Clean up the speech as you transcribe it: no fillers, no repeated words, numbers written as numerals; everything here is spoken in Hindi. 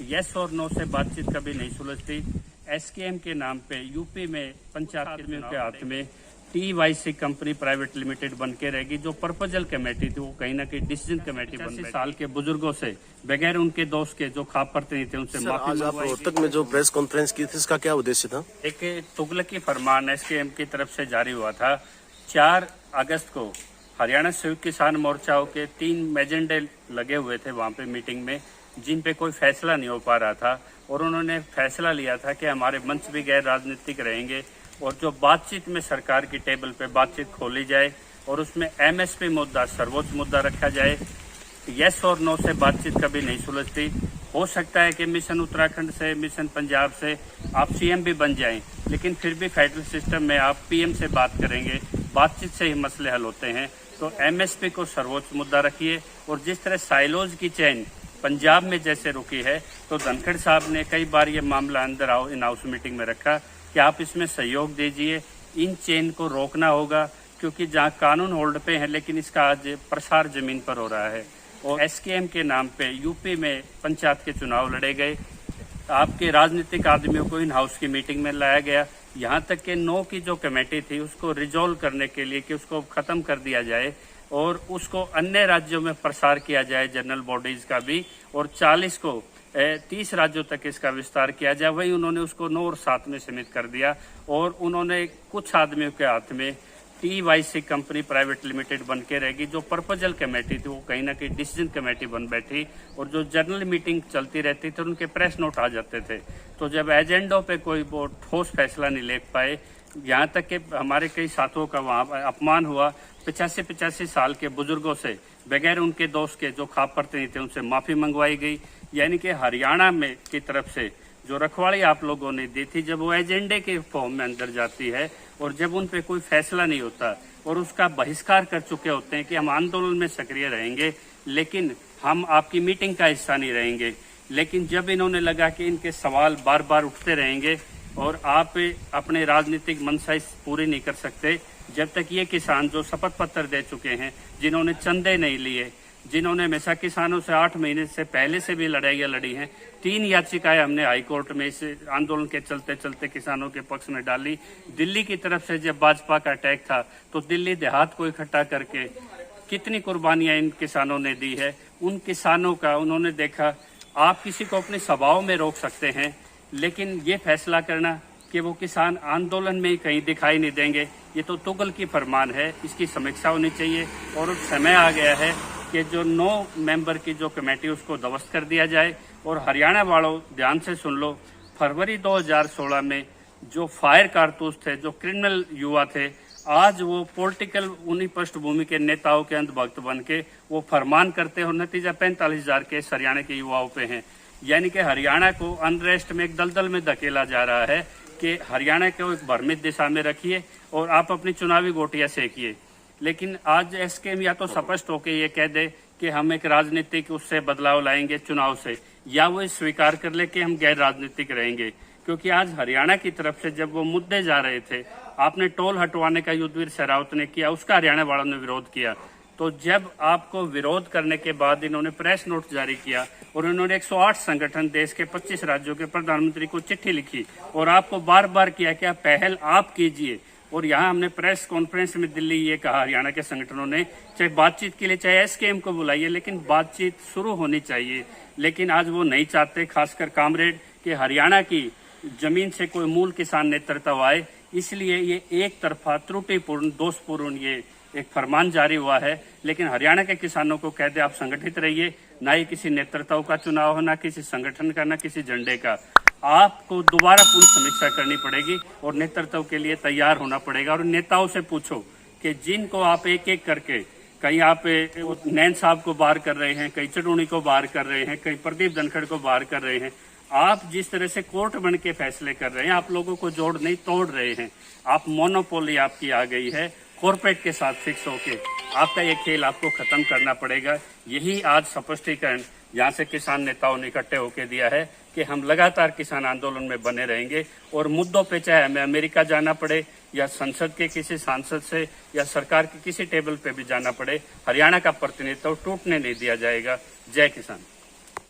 यस और नो से बातचीत कभी नहीं सुलझती। एसकेएम के नाम पे यूपी में पंचायत आदमियों के हाथ में TYC कंपनी प्राइवेट लिमिटेड बन के रहेगी। जो प्रपोजल कमेटी थी वो कहीं ना कहीं डिसीजन कमेटी बन रही। साल के बुजुर्गों से बगैर उनके दोस्त के जो खाप प्रतिनिधि थे उनसे माफी आज आप रोहतक में जो प्रेस कॉन्फ्रेंस की थी इसका क्या उद्देश्य था? एक तुगलकी फरमान एसकेएम की तरफ से जारी हुआ था। 4 अगस्त को हरियाणा संयुक्त किसान मोर्चाओं के 3 एजेंडे लगे हुए थे वहां पे मीटिंग में, जिन पे कोई फैसला नहीं हो पा रहा था और उन्होंने फैसला लिया था कि हमारे मंच भी गैर राजनीतिक रहेंगे और जो बातचीत में सरकार की टेबल पे बातचीत खोली जाए और उसमें MSP मुद्दा सर्वोच्च मुद्दा रखा जाए। यस और नो से बातचीत कभी नहीं सुलझती। हो सकता है कि मिशन उत्तराखंड से, मिशन पंजाब से आप CM भी बन जाएं, लेकिन फिर भी फेडरल सिस्टम में आप PM से बात करेंगे, बातचीत से ही मसले हल होते हैं। तो MSP को सर्वोच्च मुद्दा रखिए। और जिस तरह साइलोज की चेन पंजाब में जैसे रुकी है, तो धनखड़ साहब ने कई बार ये मामला अंदर इन हाउस मीटिंग में रखा कि आप इसमें सहयोग दीजिए, इन चेन को रोकना होगा, क्योंकि जहां कानून होल्ड पे है लेकिन इसका आज प्रसार जमीन पर हो रहा है। और एसकेएम के नाम पे यूपी में पंचायत के चुनाव लड़े गए, आपके राजनीतिक आदमियों को इन हाउस की मीटिंग में लाया गया। यहाँ तक कि नो की जो कमेटी थी उसको रिजोल्व करने के लिए कि उसको खत्म कर दिया जाए और उसको अन्य राज्यों में प्रसार किया जाए जनरल बॉडीज का भी, और 40 को 30 राज्यों तक इसका विस्तार किया जाए। वही उन्होंने उसको 9 और 7 में सीमित कर दिया और उन्होंने कुछ आदमियों के हाथ में TYC कंपनी प्राइवेट लिमिटेड बन के रहेगी। जो प्रपोजल कमेटी थी वो कहीं ना कहीं डिसीजन कमेटी बन बैठी और जो जनरल मीटिंग चलती रहती थी उनके प्रेस नोट आ जाते थे। तो जब एजेंडों पे कोई वो ठोस फैसला नहीं ले पाए, यहाँ तक कि हमारे कई साथियों का वहाँ अपमान हुआ। 85 साल के बुजुर्गों से बगैर उनके दोस्त के जो खाप प्रतिनिधि थे उनसे माफी मंगवाई गई। यानी कि हरियाणा में की तरफ से जो रखवाली आप लोगों ने दी थी, जब वो एजेंडे के फॉर्म में अंदर जाती है और जब उन पे कोई फैसला नहीं होता और उसका बहिष्कार कर चुके होते हैं कि हम आंदोलन में सक्रिय रहेंगे लेकिन हम आपकी मीटिंग का हिस्सा नहीं रहेंगे, लेकिन जब इन्होंने लगा कि इनके सवाल बार बार उठते रहेंगे और आप अपने राजनीतिक मंशा पूरी नहीं कर सकते, जब तक ये किसान जो शपथ पत्र दे चुके हैं, जिन्होंने चंदे नहीं लिए, जिन्होंने हमेशा किसानों से 8 महीने से पहले से भी लड़ाइयाँ लड़ी हैं, 3 याचिकाएं हमने हाईकोर्ट में इस आंदोलन के चलते चलते किसानों के पक्ष में डाली। दिल्ली की तरफ से जब भाजपा का अटैक था तो दिल्ली देहात को इकट्ठा करके कितनी कुर्बानियां इन किसानों ने दी है। उन किसानों का उन्होंने देखा, आप किसी को अपनी सभाओं में रोक सकते हैं लेकिन ये फैसला करना कि वो किसान आंदोलन में कहीं दिखाई नहीं देंगे, ये तो तुगल की फरमान है। इसकी समीक्षा होनी चाहिए और समय आ गया है कि जो 9 मेंबर की जो कमेटी उसको ध्वस्त कर दिया जाए। और हरियाणा वालों ध्यान से सुन लो, फरवरी 2016 में जो फायर कारतूस थे, जो क्रिमिनल युवा थे, आज वो पॉलिटिकल उन्हीं पृष्ठभूमि के नेताओं के अंधभक्त बन के वो फरमान करते हैं और नतीजा 45,000 केस हरियाणा के युवाओं पे हैं। यानी कि हरियाणा को अनरेस्ट में एक दलदल में धकेला जा रहा है कि हरियाणा को एक भ्रमित दिशा में रखिए और आप अपनी चुनावी गोटियां सेकिए। लेकिन आज एसकेएम या तो स्पष्ट होकर ये कह दे कि हम एक राजनीतिक उससे बदलाव लाएंगे चुनाव से, या वो स्वीकार कर ले कि हम गैर राजनीतिक रहेंगे। क्योंकि आज हरियाणा की तरफ से जब वो मुद्दे जा रहे थे, आपने टोल हटवाने का युद्धवीर शेरावत ने किया, उसका हरियाणा वालों ने विरोध किया। तो जब आपको विरोध करने के बाद इन्होंने प्रेस नोट जारी किया और इन्होंने 108 संगठन देश के 25 राज्यों के प्रधानमंत्री को चिट्ठी लिखी और आपको बार बार किया कि पहल आप कीजिए। और यहाँ हमने प्रेस कॉन्फ्रेंस में दिल्ली ये कहा, हरियाणा के संगठनों ने, चाहे बातचीत के लिए चाहे एसकेएम को बुलाइए लेकिन बातचीत शुरू होनी चाहिए। लेकिन आज वो नहीं चाहते, खासकर कामरेड, कि हरियाणा की जमीन से कोई मूल किसान नेतृत्व आए। इसलिए ये एक तरफा त्रुटिपूर्ण दोषपूर्ण ये एक फरमान जारी हुआ है। लेकिन हरियाणा के किसानों को कह दे आप संगठित रहिए, ना ही किसी नेतृत्व का चुनाव हो, ना किसी संगठन का, ना किसी झंडे का। आपको दोबारा पूर्ण समीक्षा करनी पड़ेगी और नेतृत्व के लिए तैयार होना पड़ेगा। और नेताओं से पूछो कि जिनको आप एक एक करके, कहीं आप नैन साहब को बाहर कर रहे हैं, कहीं चटूणी को बाहर कर रहे हैं, कहीं प्रदीप धनखड़ को बाहर कर रहे हैं, आप जिस तरह से कोर्ट बन के फैसले कर रहे हैं, आप लोगों को जोड़ नहीं तोड़ रहे हैं। आप मोनोपोली आपकी आ गई है कॉर्पोरेट के साथ फिक्स होके। आपका ये खेल आपको खत्म करना पड़ेगा। यही आज स्पष्टीकरण यहाँ से किसान नेताओं ने इकट्ठे होकर दिया है कि हम लगातार किसान आंदोलन में बने रहेंगे और मुद्दों पे चाहे हमें अमेरिका जाना पड़े या संसद के किसी सांसद से या सरकार के किसी टेबल पे भी जाना पड़े, हरियाणा का प्रतिनिधित्व टूटने नहीं दिया जाएगा। जय किसान।